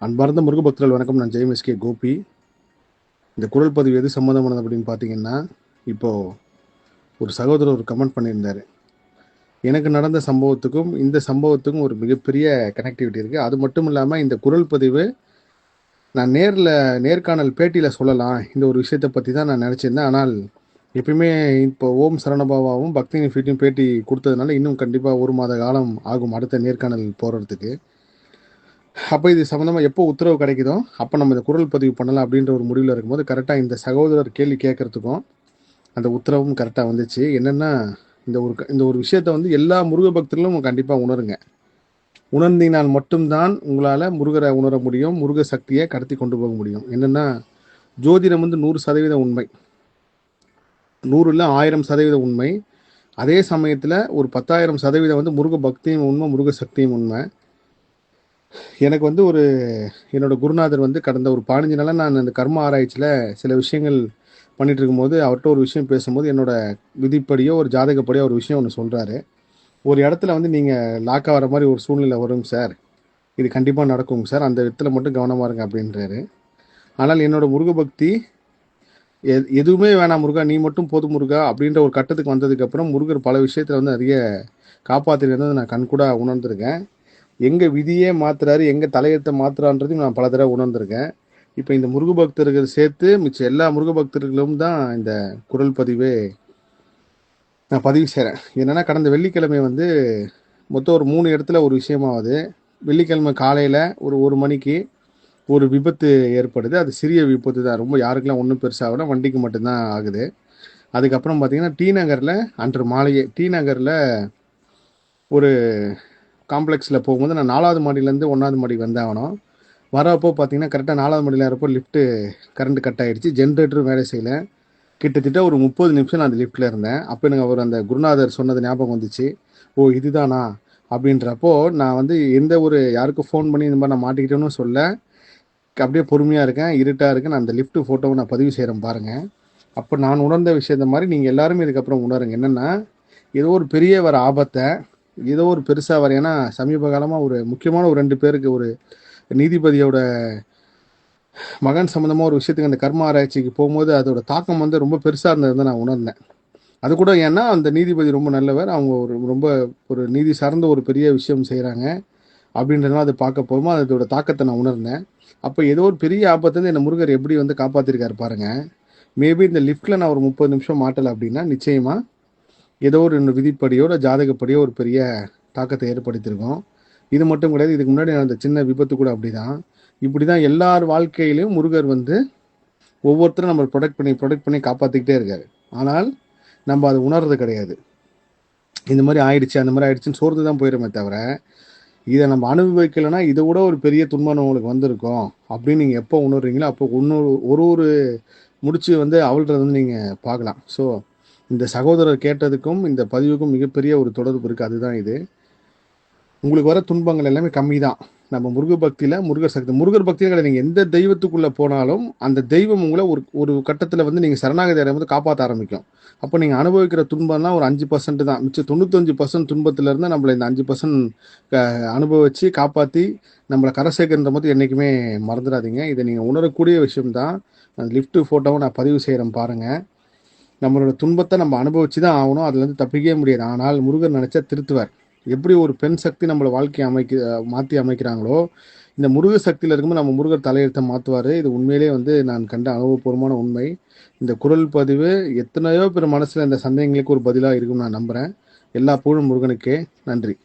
அன்பார்ந்த முருக பக்தர்கள் வணக்கம். நான் ஜெயம் கோபி. இந்த குரல் பதிவு எது சம்மந்தமானது அப்படின்னு பார்த்தீங்கன்னா, இப்போ ஒரு சகோதரர் ஒரு கமெண்ட் பண்ணியிருந்தாரு. எனக்கு நடந்த சம்பவத்துக்கும் இந்த சம்பவத்துக்கும் ஒரு மிகப்பெரிய கனெக்டிவிட்டி இருக்குது. அது மட்டும் இல்லாமல் இந்த குரல் பதிவு நான் நேர்காணல் பேட்டியில் சொல்லலாம், இந்த ஒரு விஷயத்தை பற்றி தான் நான் நினச்சிருந்தேன். ஆனால் எப்பயுமே இப்போ ஓம் சரணபாபாவும் பக்தி ஃபீட்டையும் பேட்டி கொடுத்ததுனால இன்னும் கண்டிப்பாக 1 மாத காலம் ஆகும் அடுத்த நேர்காணல் போகிறதுக்கு. அப்போ இது சம்மந்தமாக எப்போ உத்தரவு கிடைக்குதோ அப்போ நம்ம இந்த குரல் பதிவு பண்ணலாம் அப்படின்ற ஒரு முடிவில் இருக்கும்போது கரெக்டாக இந்த சகோதரர் கேள்வி கேட்கறதுக்கும் அந்த உத்தரவும் கரெக்டாக வந்துச்சு. என்னென்னா, இந்த ஒரு விஷயத்த வந்து எல்லா முருக பக்தர்களும் கண்டிப்பாக உணருங்க. உணர்ந்தினால் மட்டும்தான் உங்களால் முருகரை உணர முடியும், முருக சக்தியை கடத்தி கொண்டு போக முடியும். என்னென்னா, ஜோதிடம் வந்து 100% உண்மை, 100 1000% உண்மை. அதே சமயத்தில் ஒரு 10,000% வந்து முருக பக்தியும் உண்மை, முருக சக்தியும் உண்மை. எனக்கு வந்து என்னோட குருநாதர் வந்து கடந்த ஒரு 15 நாளாக நான் அந்த கர்ம ஆராய்ச்சியில் சில விஷயங்கள் பண்ணிட்டு இருக்கும்போது அவர்கிட்ட ஒரு விஷயம் பேசும்போது என்னோட விதிப்படியோ ஒரு ஜாதகப்படியோ ஒரு விஷயம் ஒன்று சொல்கிறாரு. ஒரு இடத்துல வந்து நீங்கள் லாக் ஆகிற மாதிரி ஒரு சூழ்நிலை வரும் சார், இது கண்டிப்பாக நடக்குங்க சார், அந்த இடத்துல மட்டும் கவனமாக இருங்க அப்படின்றாரு. ஆனால் என்னோட முருக பக்தி எதுவுமே வேணாம் முருகா, நீ மட்டும் போதும் முருகா அப்படின்ற ஒரு கட்டத்துக்கு வந்ததுக்கப்புறம் முருகர் பல விஷயத்தில் வந்து நிறைய காப்பாற்றிருந்தது நான் கண்கூட உணர்ந்திருக்கேன். எங்கே விதியே மாத்துறாரு, எங்கே தலையெழுத்தை மாத்துறான்றதையும் நான் பல தடவை உணர்ந்திருக்கேன். இப்போ இந்த முருக பக்தர்கள் சேர்த்து மிச்சம் எல்லா முருக பக்தர்களும் தான் இந்த குரல் பதிவே நான் பதிவு செய்கிறேன். என்னென்னா, கடந்த வெள்ளிக்கிழமை வந்து மொத்தம் ஒரு 3 இடத்துல ஒரு விஷயமாவது. வெள்ளிக்கிழமை காலையில் ஒரு மணிக்கு ஒரு விபத்து ஏற்படுது. அது சிறிய விபத்து தான், ரொம்ப யாருக்கெல்லாம் ஒன்றும் பெருசாகல, வண்டிக்கு மட்டும்தான் ஆகுது. அதுக்கப்புறம் பார்த்தீங்கன்னா, டி நகரில் அன்று மாலையே டி நகரில் ஒரு காம்ப்ளெக்ஸில் போகும்போது நான் 4வது மாடியிலேருந்து 1வது மாடிக்கு வந்தாகணும். வரப்போ பார்த்தீங்கன்னா கரெக்டாக 4வது மாடியில் இருப்போ லிஃப்ட்டு கரண்ட் கட் ஆகிடுச்சு, ஜென்ரேட்டரும் வேலை செய்யலை. கிட்டத்தட்ட ஒரு 30 நிமிஷம் நான் அந்த லிஃப்ட்டில் இருந்தேன். அப்போ எனக்கு அவர் அந்த குருநாதர் சொன்னது ஞாபகம் வந்துச்சு. ஓ இதுதானா அப்படின்றப்போ நான் வந்து எந்த ஒரு யாருக்கும் ஃபோன் பண்ணி இந்த மாதிரி நான் மாட்டிக்கிட்டேன்னு சொல்ல, அப்படியே பொறுமையாக இருக்கேன், இருட்டாக இருக்கேன். நான் அந்த லிஃப்ட் ஃபோட்டோவை நான் பதிவு செய்கிறேன் பாருங்கள். அப்போ நான் உணர்ந்த விஷயத்த மாதிரி நீங்கள் எல்லாருமே இதுக்கப்புறம் உணருங்க. என்னென்னா, ஏதோ ஒரு பெரிய வர ஆபத்தை, ஏதோ ஒரு பெருசாக வர, ஏன்னா சமீப காலமாக ஒரு முக்கியமான ஒரு 2 பேருக்கு, ஒரு நீதிபதியோட மகன் சம்மந்தமாக ஒரு விஷயத்துக்கு அந்த கர்ம ஆராய்ச்சிக்கு போகும்போது அதோட தாக்கம் வந்து ரொம்ப பெருசாக இருந்தது நான் உணர்ந்தேன். அது கூட ஏன்னா அந்த நீதிபதி ரொம்ப நல்லவர், அவங்க ரொம்ப ஒரு நீதி சார்ந்த ஒரு பெரிய விஷயம் செய்கிறாங்க அப்படின்றதுனால அதை பார்க்க போகும்போது அதோட தாக்கத்தை நான் உணர்ந்தேன். அப்போ ஏதோ ஒரு பெரிய ஆபத்து வந்து என்னை முருகர் எப்படி வந்து காப்பாற்றிருக்காரு பாருங்கள். மேபி இந்த லிஃப்ட்டில் நான் ஒரு 30 நிமிஷம் மாட்டலை அப்படின்னா நிச்சயமாக ஏதோ ஒரு விதிப்படியோ ஜாதகப்படியோ ஒரு பெரிய தாக்கத்தை ஏற்படுத்தியிருக்கோம். இது மட்டும் கிடையாது, இதுக்கு முன்னாடி நடந்த சின்ன விபத்து கூட அப்படி தான். இப்படி தான் எல்லார் வாழ்க்கையிலையும் முருகர் வந்து ஒவ்வொருத்தரும் நம்ம ப்ரொடெக்ட் பண்ணி காப்பாற்றிக்கிட்டே இருக்காரு. ஆனால் நம்ம அதை உணர்றது கிடையாது. இந்த மாதிரி ஆயிடுச்சு அந்த மாதிரி ஆயிடுச்சுன்னு சோர்ந்து தான் போயிடுமே தவிர, இதை நம்ம அனுபவிக்கலைன்னா இதை விட ஒரு பெரிய துன்பம் உங்களுக்கு வந்திருக்கும் அப்படின்னு நீங்கள் எப்போ உணர்றீங்களோ அப்போ ஒரு முடிச்சு வந்து அவள்கிட்ட வந்து நீங்கள் பார்க்கலாம். ஸோ இந்த சகோதரர் கேட்டதுக்கும் இந்த பதிவுக்கும் மிகப்பெரிய ஒரு தொடர்பு இருக்குது. அதுதான் இது. உங்களுக்கு வர துன்பங்கள் எல்லாமே கம்மி தான். நம்ம முருக பக்தியில் முருகர் சக்தி, முருகர் பக்தியில் கிடையாது, நீங்கள் எந்த தெய்வத்துக்குள்ளே போனாலும் அந்த தெய்வம் உங்களை ஒரு கட்டத்தில் வந்து நீங்கள் சரணாகதி அடையும்போது காப்பாற்ற ஆரம்பிக்கும். அப்போ நீங்கள் அனுபவிக்கிற துன்பம்லாம் ஒரு 5% தான். மிச்சம் 95% துன்பத்திலேருந்து நம்மளை இந்த 5% அனுபவித்து காப்பாற்றி நம்மளை கரை சேர்க்கின்ற போது என்றைக்குமே மறந்துடாதீங்க. இதை நீங்கள் உணரக்கூடிய விஷயம்தான். அந்த லிஃப்ட் ஃபோட்டோவை நான் பதிவு செய்கிறேன் பாருங்கள். நம்மளோட துன்பத்தை நம்ம அனுபவிச்சு தான் ஆகணும், அதுலேருந்து தப்பிக்கவே முடியாது. ஆனால் முருகர் நினச்சா திருத்துவார். எப்படி ஒரு பெண் சக்தி நம்மளை வாழ்க்கையை மாற்றி அமைக்கிறாங்களோ, இந்த முருக சக்தியில் இருக்கும்போது நம்ம முருகர் தலையெழுத்தை மாற்றுவார். இது உண்மையிலே வந்து நான் கண்ட அனுபவபூர்வமான உண்மை. இந்த குரல் பதிவு எத்தனையோ பேர் மனசில் இந்த சந்தேகங்களுக்கு ஒரு பதிலாக இருக்கும்னு நான் நம்புகிறேன். எல்லா புகழும் முருகனுக்கே. நன்றி.